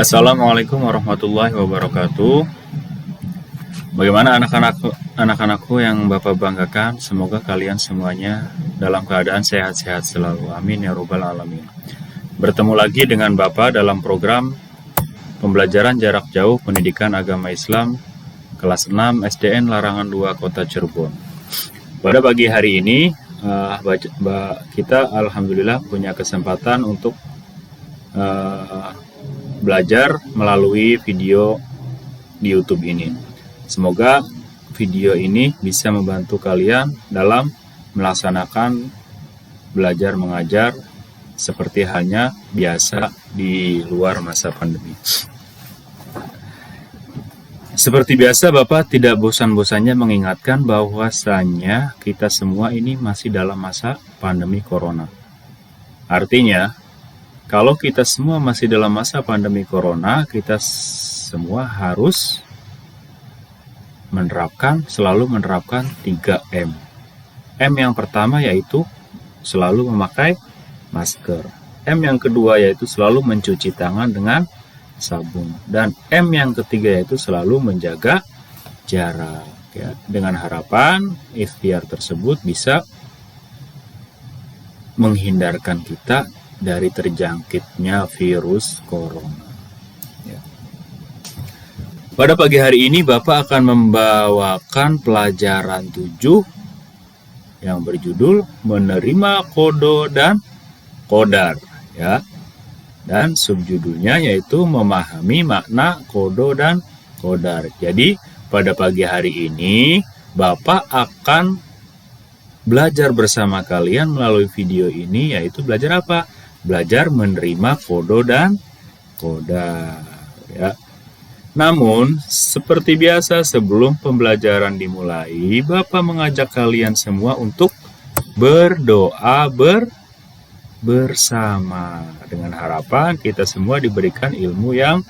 Assalamualaikum warahmatullahi wabarakatuh. Bagaimana anak-anakku yang Bapak banggakan? Semoga kalian semuanya dalam keadaan sehat-sehat selalu. Amin ya robbal alamin. Bertemu lagi dengan Bapak dalam program pembelajaran jarak jauh pendidikan agama Islam kelas 6 SDN Larangan 2 Kota Cirebon. Pada pagi hari ini kita alhamdulillah punya kesempatan untuk belajar melalui video di YouTube ini. Semoga video ini bisa membantu kalian dalam melaksanakan belajar mengajar seperti halnya biasa di luar masa pandemi. Seperti biasa, Bapak tidak bosan-bosannya mengingatkan bahwasanya kita semua ini masih dalam masa pandemi corona. Artinya, kalau kita semua masih dalam masa pandemi corona, kita semua harus selalu menerapkan 3M. M yang pertama yaitu selalu memakai masker. M yang kedua yaitu selalu mencuci tangan dengan sabun. Dan M yang ketiga yaitu selalu menjaga jarak. Ya, dengan harapan ikhtiar tersebut bisa menghindarkan kita dari terjangkitnya virus corona. Ya. Pada pagi hari ini Bapak akan membawakan pelajaran 7 yang berjudul Menerima Kodo dan Qadar, ya. Dan subjudulnya yaitu Memahami Makna Kodo dan Qadar. Jadi pada pagi hari ini Bapak akan belajar bersama kalian melalui video ini, yaitu belajar apa? Belajar menerima kodo dan qadar, ya. Namun, seperti biasa sebelum pembelajaran dimulai, Bapak mengajak kalian semua untuk berdoa bersama dengan harapan kita semua diberikan ilmu yang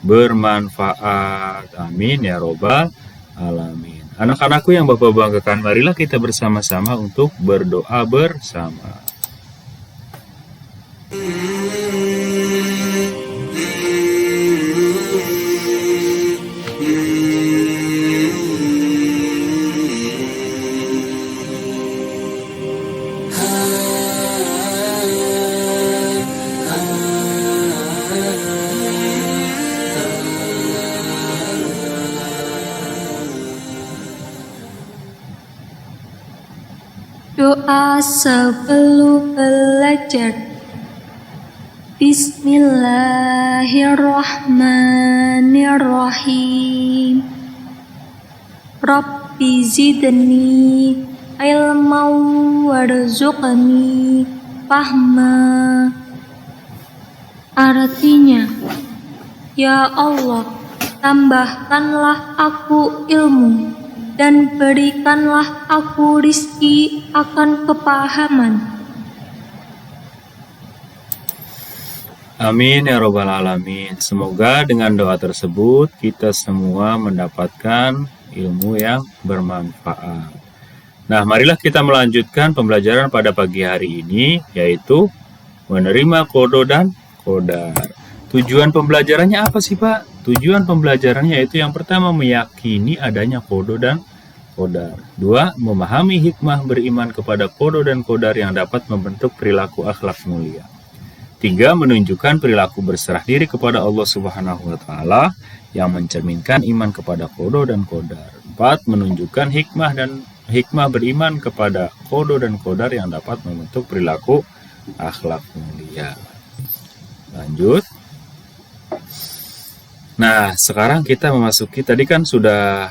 bermanfaat. Amin ya robbal alamin. Anak-anakku yang Bapak banggakan, marilah kita bersama-sama untuk berdoa bersama. Doa sebelum belajar. Bismillahirrahmanirrahim. Rabbi zidni ilman warzuqni fahma. Artinya, ya Allah, tambahkanlah aku ilmu dan berikanlah aku rizki akan kepahaman. Amin ya robbal alamin. Semoga dengan doa tersebut kita semua mendapatkan ilmu yang bermanfaat. Nah, marilah kita melanjutkan pembelajaran pada pagi hari ini, yaitu menerima kodo dan qadar. Tujuan pembelajarannya apa sih, Pak? Tujuan pembelajarannya yaitu yang pertama meyakini adanya kodo dan qadar. 2. Memahami hikmah beriman kepada kodo dan qadar yang dapat membentuk perilaku akhlak mulia. 3. Menunjukkan perilaku berserah diri kepada Allah Subhanahu wa taala yang mencerminkan iman kepada kodo dan qadar. 4. Menunjukkan hikmah beriman kepada kodo dan qadar yang dapat membentuk perilaku akhlak mulia. Lanjut. Nah, sekarang kita memasuki, tadi kan sudah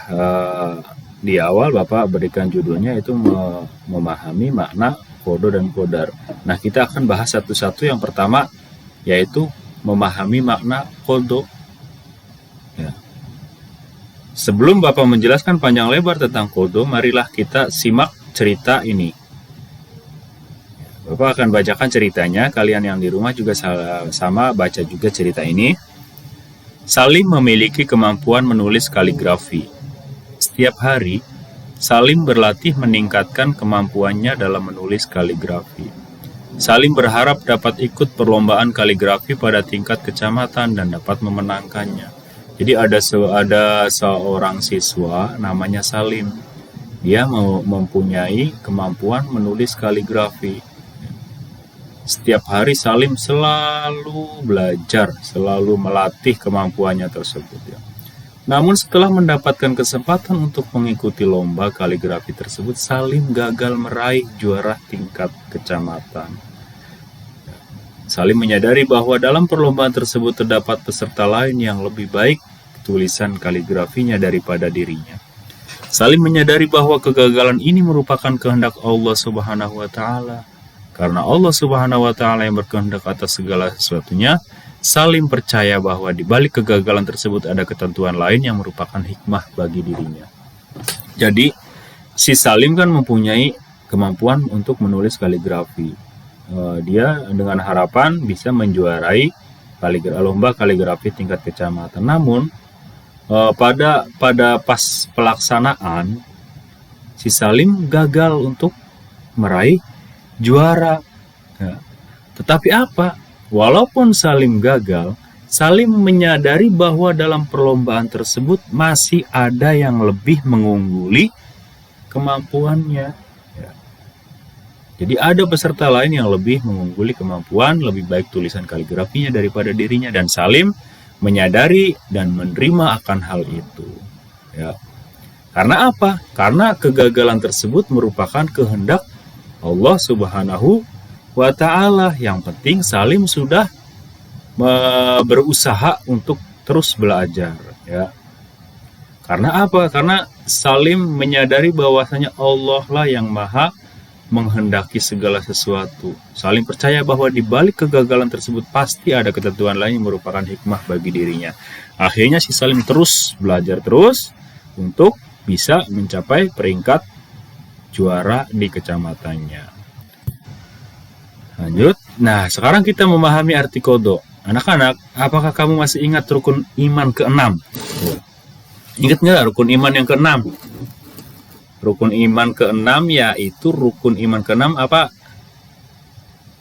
di awal Bapak berikan judulnya itu memahami makna kodo dan qadar. Nah, kita akan bahas satu-satu. Yang pertama yaitu memahami makna kodo. Ya. Sebelum Bapak menjelaskan panjang lebar tentang kodo, marilah kita simak cerita ini. Bapak akan bacakan ceritanya, kalian yang di rumah juga sama baca juga cerita ini. Salim memiliki kemampuan menulis kaligrafi. Setiap hari, Salim berlatih meningkatkan kemampuannya dalam menulis kaligrafi. Salim berharap dapat ikut perlombaan kaligrafi pada tingkat kecamatan dan dapat memenangkannya. Jadi ada seorang siswa namanya Salim. Dia mempunyai kemampuan menulis kaligrafi. Setiap hari Salim selalu belajar, selalu melatih kemampuannya tersebut. Ya. Namun setelah mendapatkan kesempatan untuk mengikuti lomba kaligrafi tersebut, Salim gagal meraih juara tingkat kecamatan. Salim menyadari bahwa dalam perlombaan tersebut terdapat peserta lain yang lebih baik tulisan kaligrafinya daripada dirinya. Salim menyadari bahwa kegagalan ini merupakan kehendak Allah Subhanahu wa Ta'ala. Karena Allah Subhanahu wa Ta'ala yang berkehendak atas segala sesuatunya, Salim percaya bahwa di balik kegagalan tersebut ada ketentuan lain yang merupakan hikmah bagi dirinya. Jadi, si Salim kan mempunyai kemampuan untuk menulis kaligrafi. Dia dengan harapan bisa menjuarai lomba kaligrafi tingkat kecamatan. Namun, pada pas pelaksanaan, si Salim gagal untuk meraih juara. Ya. Tetapi apa? Walaupun Salim gagal, Salim menyadari bahwa dalam perlombaan tersebut masih ada yang lebih mengungguli kemampuannya. Ya. Jadi ada peserta lain yang lebih mengungguli kemampuan, lebih baik tulisan kaligrafinya daripada dirinya, dan Salim menyadari dan menerima akan hal itu. Ya. Karena apa? Karena kegagalan tersebut merupakan kehendak Allah Subhanahu wa Ta'ala. Yang penting Salim sudah berusaha untuk terus belajar, ya. Karena apa? Karena Salim menyadari bahwasanya Allah lah yang maha menghendaki segala sesuatu. Salim percaya bahwa di balik kegagalan tersebut pasti ada ketentuan lain yang merupakan hikmah bagi dirinya. Akhirnya si Salim terus belajar terus untuk bisa mencapai peringkat juara di kecamatannya. Lanjut. Nah, sekarang kita memahami arti qadha. Anak-anak, apakah kamu masih ingat rukun iman ke-6? Ingat nggak rukun iman yang ke-6? Rukun iman ke-6 yaitu rukun iman ke-6 apa?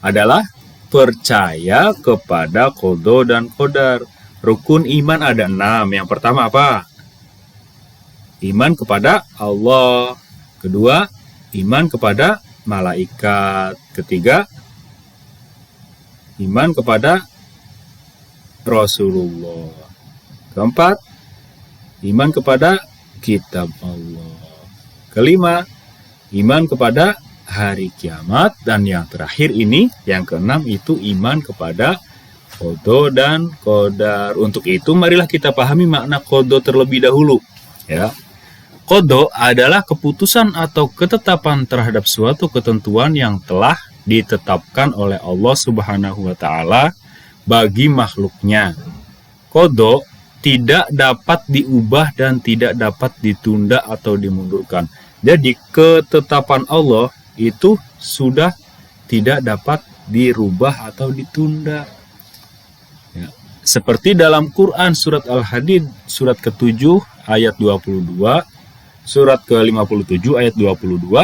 Adalah percaya kepada qadha dan qadar. Rukun iman ada 6. Yang pertama apa? Iman kepada Allah. Kedua, iman kepada malaikat. Ketiga, iman kepada Rasulullah. Keempat, iman kepada kitab Allah. Kelima, iman kepada hari kiamat. Dan yang terakhir ini, yang keenam itu iman kepada qadha dan qadar. Untuk itu, marilah kita pahami makna qadha terlebih dahulu. Ya. Qadha adalah keputusan atau ketetapan terhadap suatu ketentuan yang telah ditetapkan oleh Allah Subhanahu wa Ta'ala bagi makhluknya. Qadha tidak dapat diubah dan tidak dapat ditunda atau dimundurkan. Jadi ketetapan Allah itu sudah tidak dapat dirubah atau ditunda. Ya. Seperti dalam Quran surat Al-Hadid surat ke-7 ayat 22, surat ke-57 ayat 22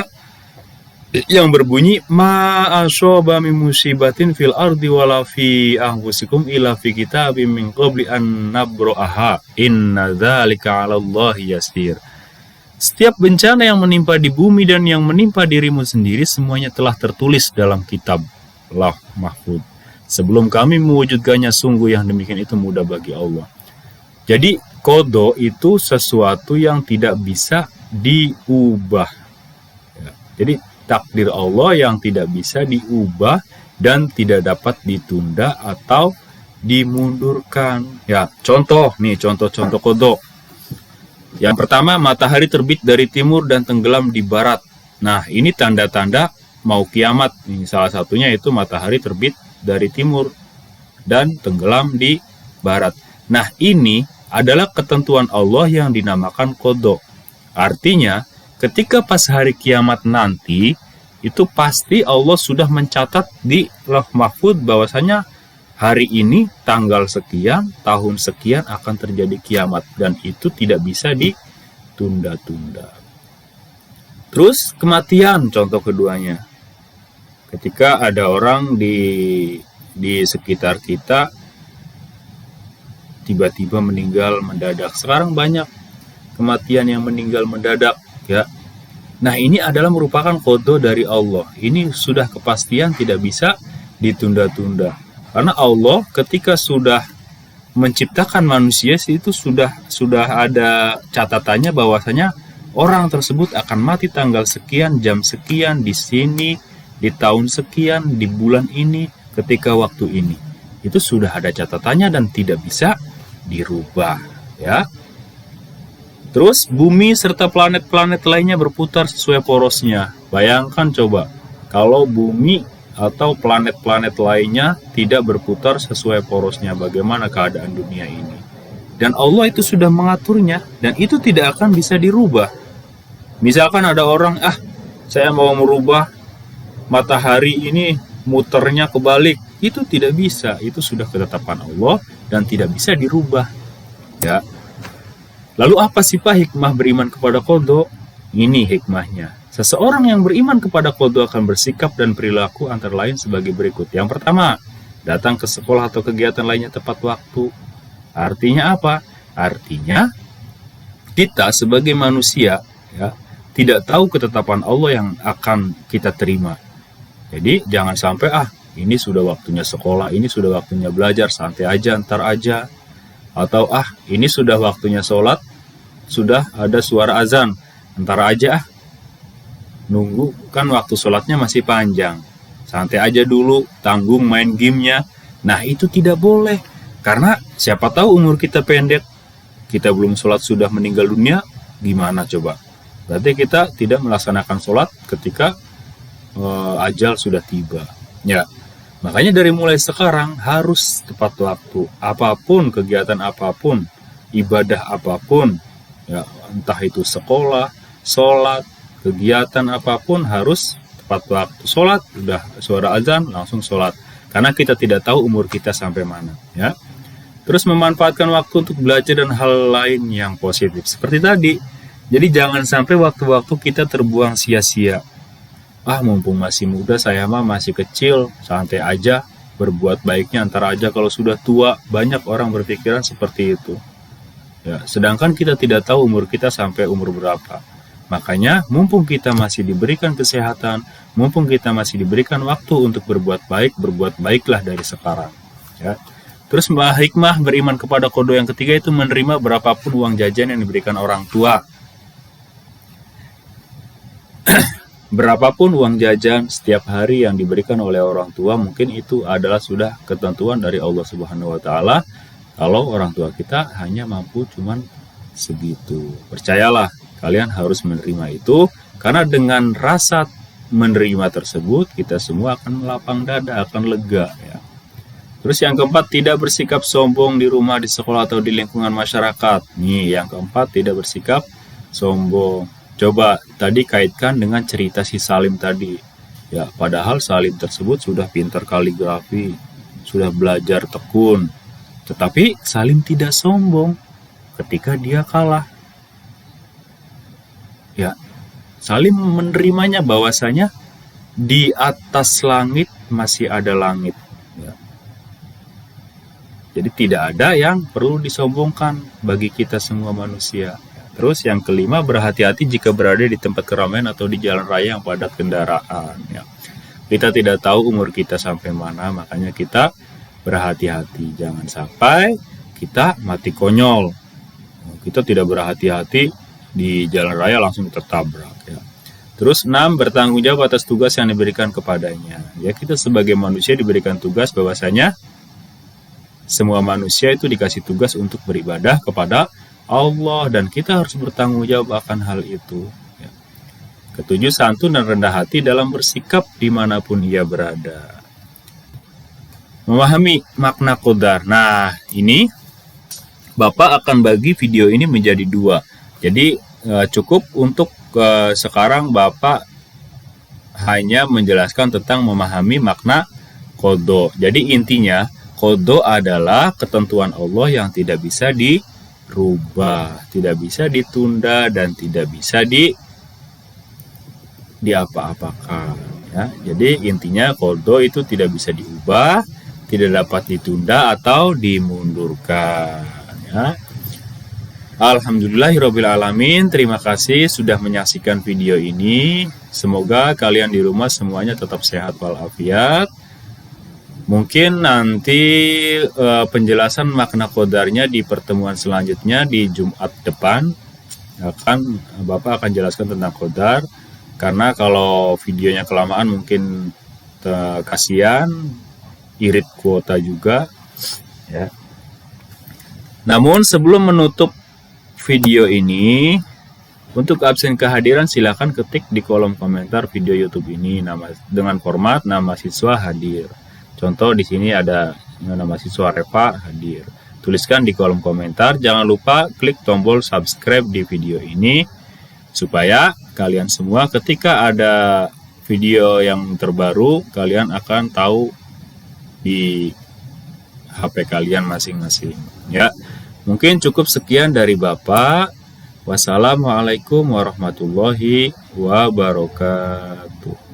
yang berbunyi ma asyaba min musibatin fil ardi wala fi anfusikum illa fi kitabim min qabli an nabra'aha inna dzalika 'alallahi yasir. Setiap bencana yang menimpa di bumi dan yang menimpa dirimu sendiri semuanya telah tertulis dalam kitab Lauh Mahfuz. Sebelum kami mewujudkannya, sungguh yang demikian itu mudah bagi Allah. Jadi qadha itu sesuatu yang tidak bisa diubah. Ya, jadi takdir Allah yang tidak bisa diubah dan tidak dapat ditunda atau dimundurkan. Ya, contoh contoh qadha. Yang pertama, matahari terbit dari timur dan tenggelam di barat. Nah, ini tanda-tanda mau kiamat. Ini salah satunya itu matahari terbit dari timur dan tenggelam di barat. Nah, ini adalah ketentuan Allah yang dinamakan qadha. Artinya, ketika pas hari kiamat nanti, itu pasti Allah sudah mencatat di Lauh Mahfuz bahwasanya hari ini tanggal sekian, tahun sekian akan terjadi kiamat, dan itu tidak bisa ditunda-tunda. Terus kematian, contoh keduanya. ketika ada orang di sekitar kita tiba-tiba meninggal mendadak. Sekarang banyak kematian yang meninggal mendadak, ya. Nah, ini adalah merupakan qada dari Allah. Ini sudah kepastian, tidak bisa ditunda-tunda. Karena Allah ketika sudah menciptakan manusia itu sudah ada catatannya bahwasanya orang tersebut akan mati tanggal sekian, jam sekian, di sini, di tahun sekian, di bulan ini, ketika waktu ini. Itu sudah ada catatannya dan tidak bisa dirubah, ya. Terus bumi serta planet-planet lainnya berputar sesuai porosnya. Bayangkan coba, kalau bumi atau planet-planet lainnya tidak berputar sesuai porosnya, bagaimana keadaan dunia ini? Dan Allah itu sudah mengaturnya, dan itu tidak akan bisa dirubah. Misalkan ada orang, saya mau merubah matahari ini muternya kebalik, itu tidak bisa. Itu sudah ketetapan Allah dan tidak bisa dirubah, ya. Lalu apa sih Pak hikmah beriman kepada qada? Ini hikmahnya. Seseorang yang beriman kepada qada akan bersikap dan perilaku antara lain sebagai berikut. Yang pertama, datang ke sekolah atau kegiatan lainnya tepat waktu. Artinya apa? Artinya kita sebagai manusia, ya, tidak tahu ketetapan Allah yang akan kita terima. Jadi jangan sampai ini sudah waktunya sekolah, ini sudah waktunya belajar, santai aja, ntar aja. Atau ini sudah waktunya sholat, sudah ada suara azan, ntar aja nunggu, kan waktu sholatnya masih panjang, santai aja dulu, tanggung main gamenya. Nah, itu tidak boleh, karena siapa tahu umur kita pendek, kita belum sholat sudah meninggal dunia, gimana coba? Berarti kita tidak melaksanakan sholat ketika ajal sudah tiba, ya. Makanya dari mulai sekarang harus tepat waktu. Apapun, kegiatan apapun, ibadah apapun, ya, entah itu sekolah, sholat, kegiatan apapun harus tepat waktu. Sholat, udah suara azan, langsung sholat. Karena kita tidak tahu umur kita sampai mana, ya. Terus memanfaatkan waktu untuk belajar dan hal lain yang positif. Seperti tadi, jadi jangan sampai waktu-waktu kita terbuang sia-sia. Mumpung masih muda, saya masih kecil, santai aja, berbuat baiknya ntar aja kalau sudah tua. Banyak orang berpikiran seperti itu, ya, sedangkan kita tidak tahu umur kita sampai umur berapa. Makanya mumpung kita masih diberikan kesehatan, mumpung kita masih diberikan waktu untuk berbuat baiklah dari sekarang, ya. Terus hikmah beriman kepada qada yang ketiga itu menerima berapapun uang jajan yang diberikan orang tua. Berapapun uang jajan setiap hari yang diberikan oleh orang tua, mungkin itu adalah sudah ketentuan dari Allah Subhanahu wa Ta'ala. Kalau orang tua kita hanya mampu cuman segitu, percayalah, kalian harus menerima itu, karena dengan rasa menerima tersebut kita semua akan melapang dada, akan lega, ya. Terus yang keempat, tidak bersikap sombong di rumah, di sekolah, atau di lingkungan masyarakat. Nih, yang keempat, tidak bersikap sombong. Coba tadi kaitkan dengan cerita si Salim tadi, ya, padahal Salim tersebut sudah pintar kaligrafi, sudah belajar tekun, tetapi Salim tidak sombong ketika dia kalah, ya. Salim menerimanya bahwasanya di atas langit masih ada langit, ya. Jadi tidak ada yang perlu disombongkan bagi kita semua manusia. Terus yang kelima, berhati-hati jika berada di tempat keramaian atau di jalan raya yang padat kendaraan, ya. Kita tidak tahu umur kita sampai mana, makanya kita berhati-hati. Jangan sampai kita mati konyol. Kita tidak berhati-hati di jalan raya langsung tertabrak, ya. Terus 6, bertanggung jawab atas tugas yang diberikan kepadanya. Ya, kita sebagai manusia diberikan tugas bahwasanya semua manusia itu dikasih tugas untuk beribadah kepada Allah, dan kita harus bertanggung jawab akan hal itu, ya. Ketujuh, santun dan rendah hati dalam bersikap dimanapun ia berada. Memahami makna qadar. Nah, ini Bapak akan bagi video ini menjadi 2. Jadi cukup untuk sekarang Bapak hanya menjelaskan tentang memahami makna qada. Jadi intinya qada adalah ketentuan Allah yang tidak bisa dirubah, tidak bisa ditunda, dan tidak bisa diapa-apakan, Ya, jadi intinya qadha itu tidak bisa diubah, tidak dapat ditunda atau dimundurkan. Ya. Alhamdulillahirrabbilalamin. Terima kasih sudah menyaksikan video ini. Semoga kalian di rumah semuanya tetap sehat walafiat. Mungkin nanti penjelasan makna qadarnya di pertemuan selanjutnya di Jumat depan. Bapak akan jelaskan tentang qadar. Karena kalau videonya kelamaan mungkin kasihan, irit kuota juga. Ya. Namun sebelum menutup video ini, untuk absen kehadiran silakan ketik di kolom komentar video YouTube ini dengan format nama siswa hadir. Contoh di sini ada nama siswa Reva hadir. Tuliskan di kolom komentar. Jangan lupa klik tombol subscribe di video ini supaya kalian semua ketika ada video yang terbaru kalian akan tahu di HP kalian masing-masing. Ya. Mungkin cukup sekian dari Bapak. Wassalamualaikum warahmatullahi wabarakatuh.